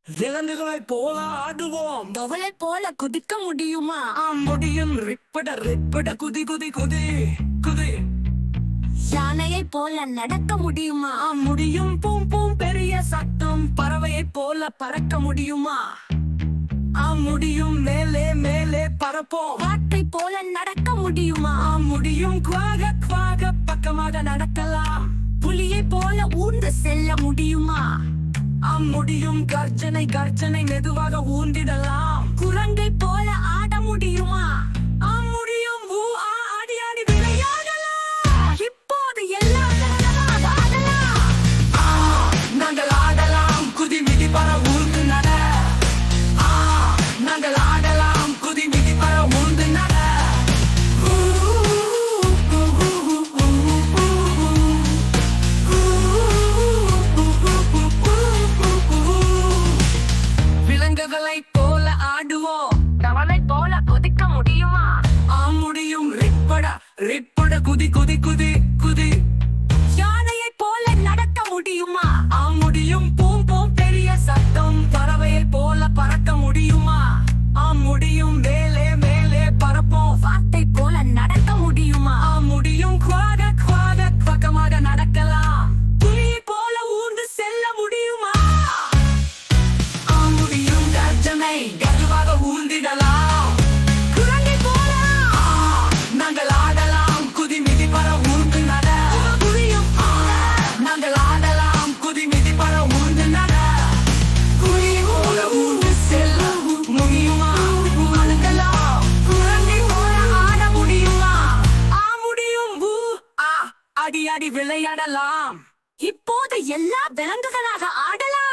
விலங்குகளை போல ஆடுவோம். தவளை போல குதிக்க முடியுமா? முடியும். ரிப்பட ரிப்பட குதி குதி குதி குதி. யானையை போல நடக்க முடியுமா? முடியும். பூம் பூம் பெரிய சத்தம். பறவையை போல பறக்க முடியுமா? முடியும். மேலே மேலே பறப்போம். காற்றை போல நடக்க முடியுமா? முடியும். குவாக குவாக பக்கமாக நடக்கலாம். புலியை போல ஊர்ந்து செல்ல முடியுமா? முடியும். கர்ஜனை கர்ஜனை மெதுவாக ஊந்திடலாம். குரங்கை போல ஆட முடியுமா? முடியும். ஊ ஆ ஆடி ஆடி விளையாடலாம். இப்போது எல்லா விலங்குகளாக ஆடலாம். நாங்கள் ஆடலாம். குதி மிதி பற ஊர்ந்து நட. நாங்கள் ஆடலாம். குதி மிதி பற ஊர்ந்து நட. விலங்குகளை போல ஆடுவோம். தவளை போல குதிக்க முடியுமா? முடியும். ரிப்பட ரிப்பட குதி குதி குதி குதி. யானையை போல நடக்க முடியுமா? முடியும். பூம் பூம் பெரிய சத்தம். பறவையை போல பறக்க முடியுமா? முடியும். மேலே மேலே பறப்போம். காற்றை போல நடக்க முடியுமா? முடியும். குவாக குவாக பக்கமாக நடக்கலாம். புலியை போல ஊர்ந்து செல்ல முடியுமா? முடியும். கர்ஜனை கருவாக ஊர்ந்திடலாம். குரங்கை போல நாங்கள் ஆடலாம். குதி மிதி பற ஊர்ந்து நட. புலியும் நாங்கள் ஆடலாம். குதி மிதி பற ஊர்ந்து நட. புலி போல ஊர்ந்து செல்ல முடியுமா? அழுகலாம். குரங்கை போல ஆட முடியுமா? முடியும். ஊ ஆ அடி அடி விளையாடலாம். இப்போது எல்லா விலங்குகளாக ஆடலாம்.